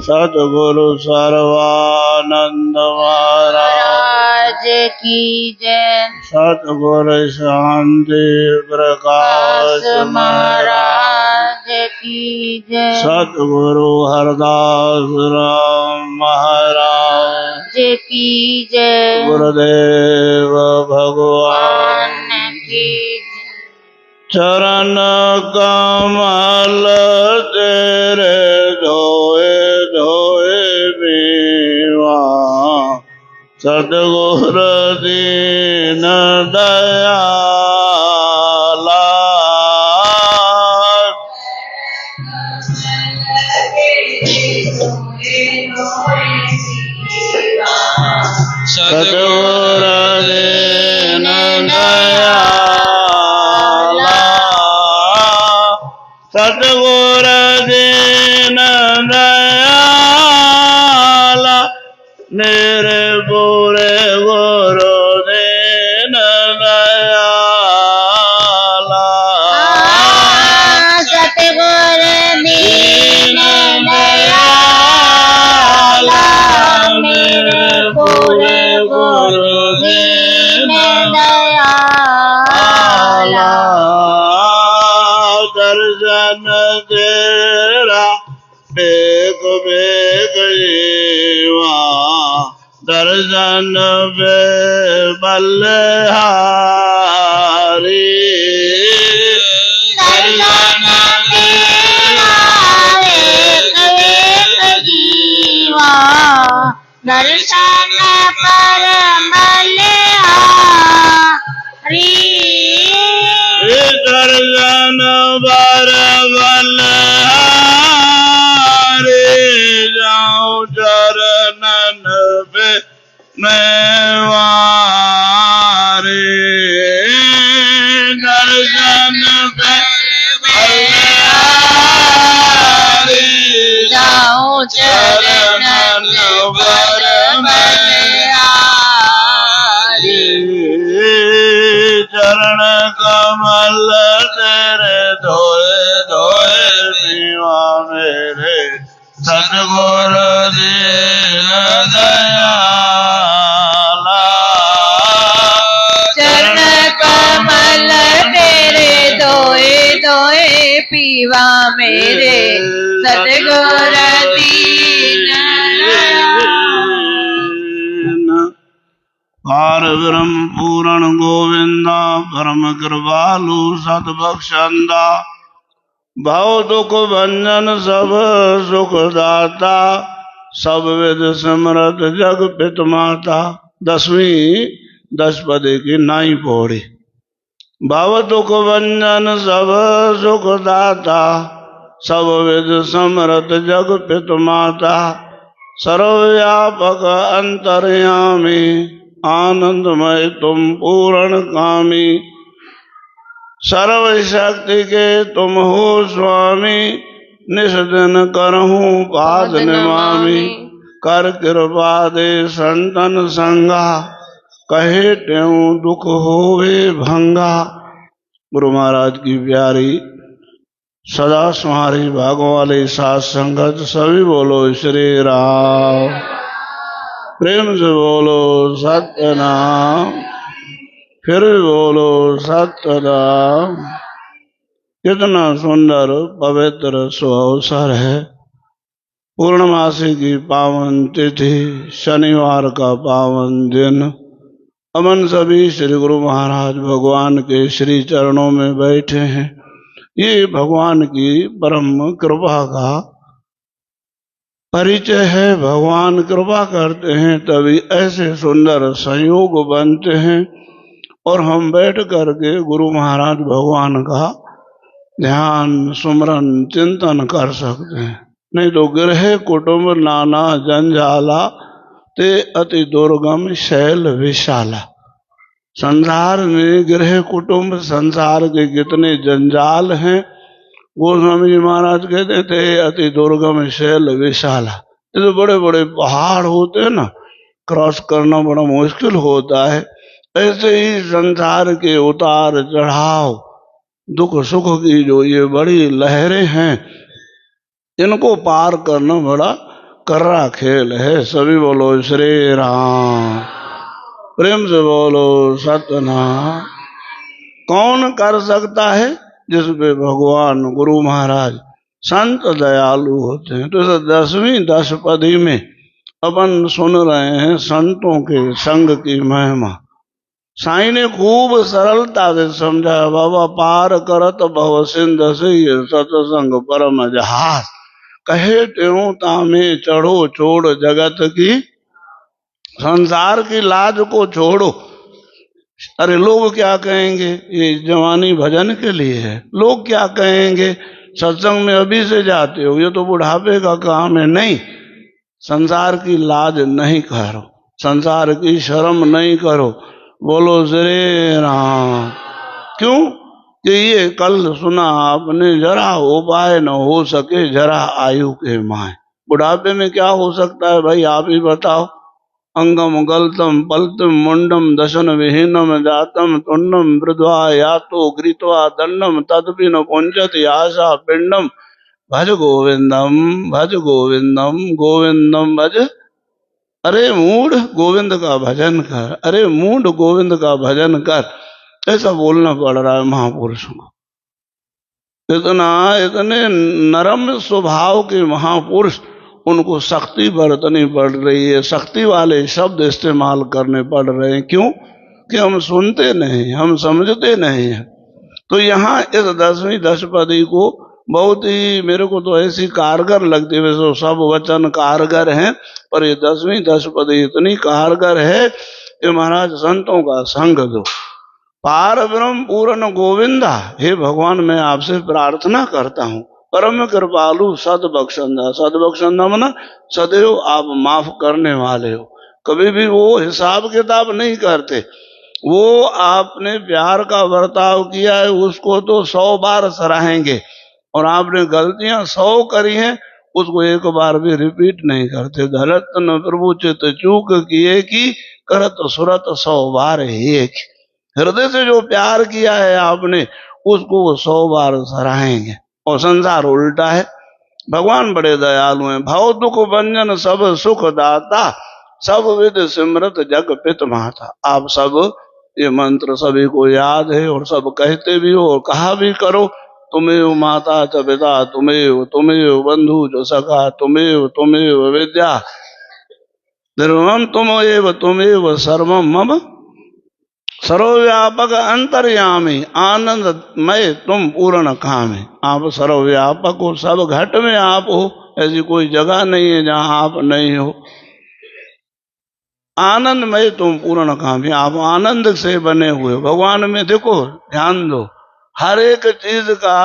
सतगुरु सर्वानंद महाराज की जय। सतगुरु शांति प्रकाश महाराज की जय। सतगुरु हरदास राम महाराज की जय। गुरुदेव भगवान की चरण कमल तेरे धोए धोए बीवा सतगुरु दीन दयाला सतगुरु दीन दयाला सतगुरु दीन दयाला मेरे पूरे गुरु दीन दयाला सतगुरु दीन दयाला मेरे पूरे गुरु दीन दयाला। दर्शन तेरा बेग बेग जीवा दर्शन बे बल्हारी दर्शन तेरा एक एक जीवा दर्शन पर बलिहारी दर्शन बर बल्हारी जाऊं चरणन पे मेवारी दर्शन पे बल्हारी जाऊं चरणन पर बलिहारी चरण कमल तेरे धोए धोए दीवा मेरे सतगुरु दीन दयाला चरण कमल तेरे धोए धोए पीवा मेरे सतगुरु दीन दयाला। पार ब्रह्म पूरण गोविंदा परम कृपालु सतबख्शंदा भव दुख भंजन सब सुखदाता सब विद समरथ जग पित माता। 10वीं 10 पदे की नाई पौड़ी। भव दुख भंजन सब सुखदाता सब विद समरथ जग पित माता। सर्वव्यापक अंतर्यामी आनंदमय तुम पूर्ण कामी सर्व शक्ति के तुम हो स्वामी निस दिन करहूँ पाद निमामी कर कृपा दे संतन संगा कहे त्यों दुख होवे भंगा। गुरु महाराज की प्यारी सदा तुम्हारी भागों वाली साथ संगत सभी बोलो श्री राम प्रेम से बोलो सत्यनाम फिर बोलो सत्यनाम। कितना सुंदर पवित्र सुअवसर है। पूर्णमासी की पावन तिथि शनिवार का पावन दिन अमन सभी श्री गुरु महाराज भगवान के श्री चरणों में बैठे हैं। ये भगवान की परम कृपा का परिचय है। भगवान कृपा करते हैं तभी ऐसे सुंदर संयोग बनते हैं और हम बैठ करके गुरु महाराज भगवान का ध्यान सुमरन चिंतन कर सकते हैं। नहीं तो गृह कुटुंब नाना जंजाला ते अति दुर्गम शैल विशाला। संसार में गृह कुटुंब संसार के कितने जंजाल हैं। गोस्वामी जी महाराज कहते थे अति दुर्गम शैल विशाला। ये तो बड़े बड़े पहाड़ होते हैं ना, क्रॉस करना बड़ा मुश्किल होता है। ऐसे ही संसार के उतार चढ़ाव दुख सुख की जो ये बड़ी लहरें हैं इनको पार करना बड़ा कर्रा खेल है। सभी बोलो श्री राम, प्रेम से बोलो सत्यनारायण। कौन कर सकता है? जिस पे भगवान गुरु महाराज संत दयालु होते हैं। तो इस 10वीं दशपदी में अपन सुन रहे हैं संतों के संग की महिमा। साईं ने खूब सरलता से समझाया। बाबा पार करत भव सिंध से सतसंग परम जहाज, कहे त्यों तामे चढ़ो छोड़ जगत की, संसार की लाज को छोड़ो। अरे लोग क्या कहेंगे, ये जवानी भजन के लिए है। लोग क्या कहेंगे, सत्संग में अभी से जाते हो, ये तो बुढ़ापे का काम है। नहीं, संसार की लाज नहीं करो, संसार की शर्म नहीं करो। बोलो श्री राम। क्यों कि ये कल सुना आपने, जरा उपाय न हो सके जरा आयु के माए। बुढ़ापे में क्या हो सकता है भाई, आप ही बताओ। अंगम गलतम पलतम मुंडम दशन विहीनम जातम तुंडम वृद्धा यातो गृत्वा दंडम तदपि न पुंजति आशा पिंडम, भज गोविंदम भज गोविंदम गोविंदम भज। अरे मूढ़ गोविंद का भजन कर, अरे मूढ़ गोविंद का भजन कर, ऐसा बोलना पड़ रहा है महापुरुषों को। इतने नरम स्वभाव के महापुरुष, उनको शक्ति बरतनी पड़ रही है, शक्ति वाले शब्द इस्तेमाल करने पड़ रहे हैं। क्यों कि हम सुनते नहीं, हम समझते नहीं है। तो यहाँ इस 10वीं दशपदी को बहुत ही, मेरे को तो ऐसी कारगर लगती है। वैसे सब वचन कारगर हैं, पर ये 10वीं दशपदी इतनी कारगर है कि महाराज संतों का संग दो। पार ब्रह्म पूर्ण गोविंदा, हे भगवान मैं आपसे प्रार्थना करता हूँ, परम कृपालु सदबख्शंदा। सदबख्शंदा मना सदैव आप माफ करने वाले हो। कभी भी वो हिसाब किताब नहीं करते। वो आपने प्यार का बर्ताव किया है, उसको तो 100 बार सराहेंगे, और आपने गलतियां 100 करी हैं, उसको एक बार भी रिपीट नहीं करते। धरत न प्रभु चित चूक किए की, करत सुरत 100 बार एक। हृदय से जो प्यार किया है आपने, उसको वो 100 बार सराहेंगे। और संसार उल्टा है, भगवान बड़े दयालु हैं। भव दुख भंजन सब सुख दाता, सब विद सिमरत जग पित माता। आप सब ये मंत्र सभी को याद है, और सब कहते भी हो और कहा भी करो। तुम्हें माता च पिता, तुम्हें बंधु जो सखा, तुम्हें विद्या निर्मम, तुमेव सर्वम मम, सर्वव्यापक अंतर्यामी आनंदमय तुम पूर्ण कामी। आप सर्वव्यापक हो, सब घट में आप हो, ऐसी कोई जगह नहीं है जहां आप नहीं हो। आनंदमय तुम पूर्ण कामी, आप आनंद से बने हुए। भगवान में देखो, ध्यान दो, हर एक चीज का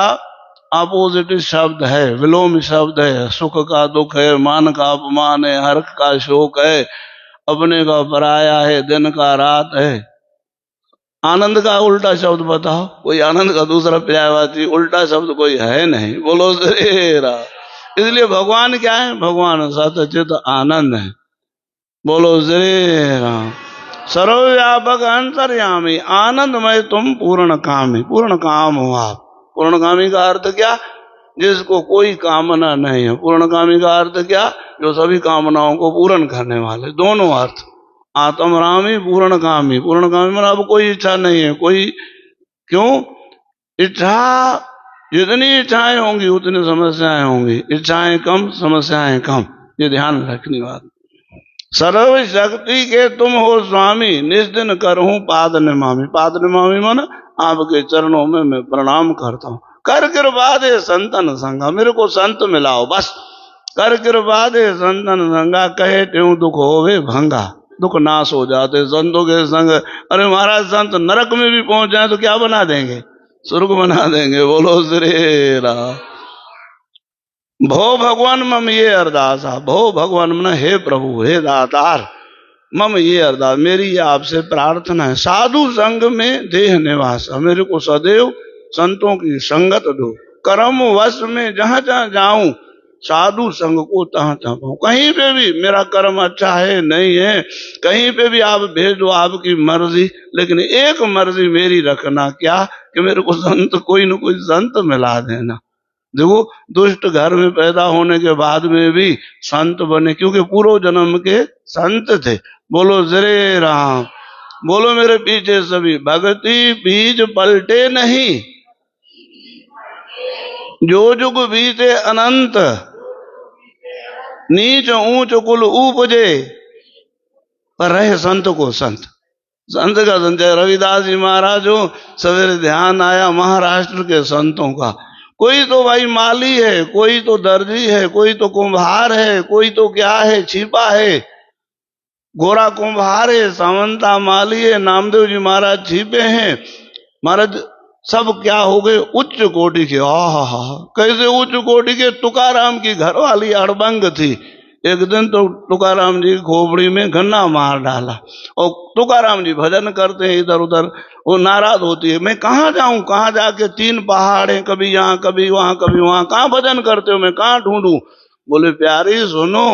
अपोजिट शब्द है, विलोम शब्द है। सुख का दुख है, मान का अपमान है, हर्ष का शोक है, अपने का पराया है, दिन का रात है। आनंद का उल्टा शब्द बताओ, कोई आनंद का दूसरा पर्यायवाची उल्टा शब्द कोई है नहीं। बोलो श्री राम। इसलिए भगवान क्या है, भगवान सतचित आनंद है। बोलो श्री राम। सर्वव्यापक अंतर्यामी आनंदमय तुम पूर्ण कामी, पूर्ण काम हो आप। पूर्ण कामी का अर्थ क्या, जिसको कोई कामना नहीं है। पूर्ण कामी का अर्थ क्या, जो सभी कामनाओं को पूर्ण करने वाले। दोनों अर्थ, आत्मरामी पूर्ण कामी। पूर्ण कामी मतलब अब कोई इच्छा नहीं है, कोई। क्यों, इच्छा जितनी इच्छाएं होंगी उतनी समस्याएं होंगी, इच्छाएं कम समस्याएं कम, ये ध्यान रखनी बात। सर्व शक्ति के तुम हो स्वामी, निस्दिन करहूं पाद निमामी। पाद निमामी मन आपके चरणों में मैं प्रणाम करता हूँ। कर कृपा दे संतन संगा, मेरे को संत मिलाओ बस। कर कृपा दे संतन संगा, कहे त्यों दुख होवे भंगा। दुख नाश हो जाते संतों के संग। अरे महाराज संत नरक में भी पहुंच जाए तो क्या बना देंगे, स्वर्ग बना देंगे। बोलो श्री राम। भो भगवान मम ये अरदास, भो भगवान मन हे प्रभु हे दातार, मम ये अरदास, मेरी ये आपसे प्रार्थना है। साधु संग में देह निवास, मेरे को सदैव संतों की संगत दो। कर्म वश में जहां जहां जाऊं, साधु संग को तहां तहां पाऊं। कहीं पे भी मेरा कर्म अच्छा है नहीं है, कहीं पे भी आप भेज दो, आपकी मर्जी। लेकिन एक मर्जी मेरी रखना, क्या, कि मेरे को संत, कोई न कोई संत मिला देना। देखो दुष्ट घर में पैदा होने के बाद में भी संत बने, क्योंकि पूर्व जन्म के संत थे। बोलो जय राम, बोलो मेरे पीछे सभी। भक्ति बीज पलटे नहीं, जो जुग बीते अनंत, नीच ऊंच कुल उपजे, पर रहे संत को संत। संत का संजय रविदास जी महाराज हो, सवेरे ध्यान आया महाराष्ट्र के संतों का। कोई तो भाई माली है, कोई तो दर्जी है, कोई तो कुम्हार है, कोई तो क्या है, छिपा है। गोरा कुम्हार है, सावंता माली है, नामदेव जी महाराज छिपे हैं। महाराज सब क्या हो गए, उच्च कोटि के। आहा, कैसे उच्च कोटि के? तुकाराम की घरवाली अड़बंग थी। एक दिन तो तुकाराम जी खोपड़ी में गन्ना मार डाला, और तुकाराम जी भजन करते हैं इधर उधर। वो नाराज होती है, मैं कहाँ जाऊं, कहाँ जाके 3 पहाड़ हैं, कभी यहाँ कभी वहां कभी वहां, कहाँ भजन करते हो, मैं कहाँ ढूंढूं? बोले प्यारी सुनो,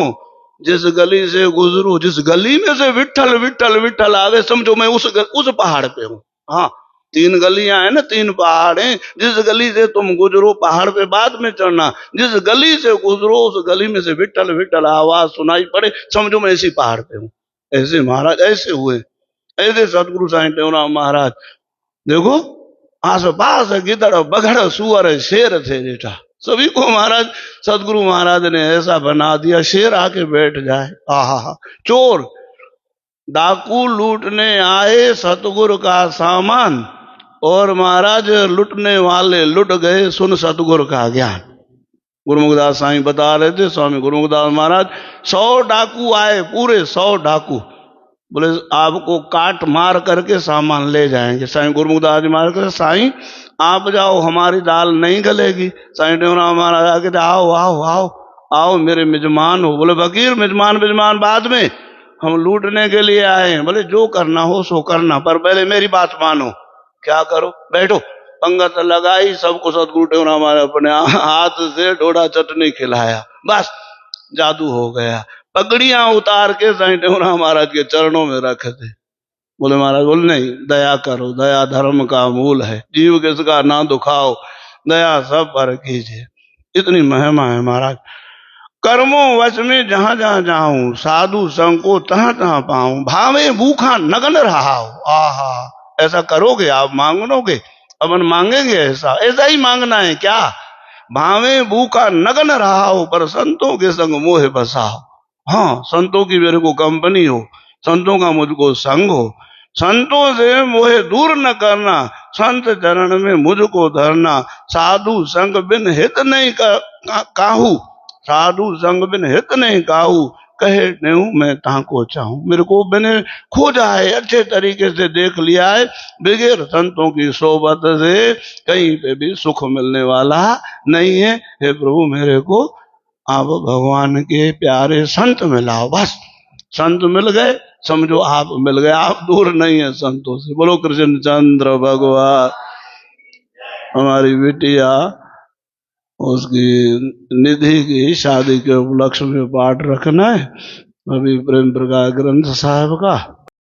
जिस गली से गुजरू, जिस गली में से विठल विठल विठल आवे, समझो मैं उस पहाड़ पे हूँ। हाँ, 3 गलियां हैं ना, 3 पहाड़ हैं। जिस गली से तुम गुजरो, पहाड़ पे बाद में चढ़ना, जिस गली से गुजरो उस गली में से विठल विठल आवाज सुनाई पड़े, समझो मैं इसी पहाड़ पे हूँ। ऐसे महाराज ऐसे हुए, ऐसे सतगुरु साईं टेवराम महाराज। देखो आस पास गिदड़ बगड़ सुअर शेर थे बेटा, सभी को महाराज सतगुरु महाराज ने ऐसा बना दिया, शेर आके बैठ जाए। आहा, चोर डाकू लूटने आए सतगुरु का सामान, और महाराज लुटने वाले लुट गए, सुन सतगुरु का ज्ञान। गुरुमुखदास साईं बता रहे थे, स्वामी गुरुमुखदास महाराज, 100 डाकू आए, पूरे 100 डाकू। बोले आपको काट मार करके सामान ले जाएंगे। साईं गुरुमुखदास जी महाराज कहते, साईं आप जाओ, हमारी दाल नहीं गलेगी। साईं टेवराम महाराज आके आओ आओ आओ आओ, मेरे मेजमान हो। बोले फकीर मेजमान बाद में, हम लूटने के लिए आए हैं। बोले जो करना हो सो करना, पर पहले मेरी बात मानो। क्या करो? बैठो। पंगत लगाई, सबको सतगुरु टेवराम महाराज अपने हाथ से ढोड़ा चटनी खिलाया, बस जादू हो गया। पगड़ियां उतार के साईं टेवराम महाराज के चरणों में रखे थे। बोले महाराज, बोले नहीं, दया करो, दया धर्म का मूल है, जीव किसका ना दुखाओ, दया सब पर कीजिए। इतनी महिमा है महाराज। कर्मों वश में जहां जहां जाऊं, साधु संग को तहां तहां पाऊं, भावे भूखा नगन रहाओ। आहा, ऐसा करोगे आप, मांगोगे, अपन मांगेंगे ऐसा, ऐसा ही मांगना है क्या? भावे भूखा नगन रहाओ, पर संतों के संग मोह बसाओ। हाँ, संतों की मेरे को कंपनी हो, संतों का मुझको संग हो, संतों से मोह दूर न करना, संत चरण में मुझको धरना। साधु संग बिन हित नहीं काहू, साधु संग बिन हित नहीं काहू, कहे नहीं मैं ताको चाहूं। मेरे को मैंने खोजा है, अच्छे तरीके से देख लिया है, बगैर संतों की सोबत से कहीं पे भी सुख मिलने वाला नहीं है। हे प्रभु, मेरे को आप भगवान के प्यारे संत मिलाओ, बस। संत मिल गए, समझो आप मिल गए, आप दूर नहीं है संतों से। बोलो कृष्ण चंद्र भगवान। हमारी बिटिया, उसकी निधि की शादी के उपलक्ष्य में पाठ रखना है, अभी प्रेम प्रकाश ग्रंथ साहब का।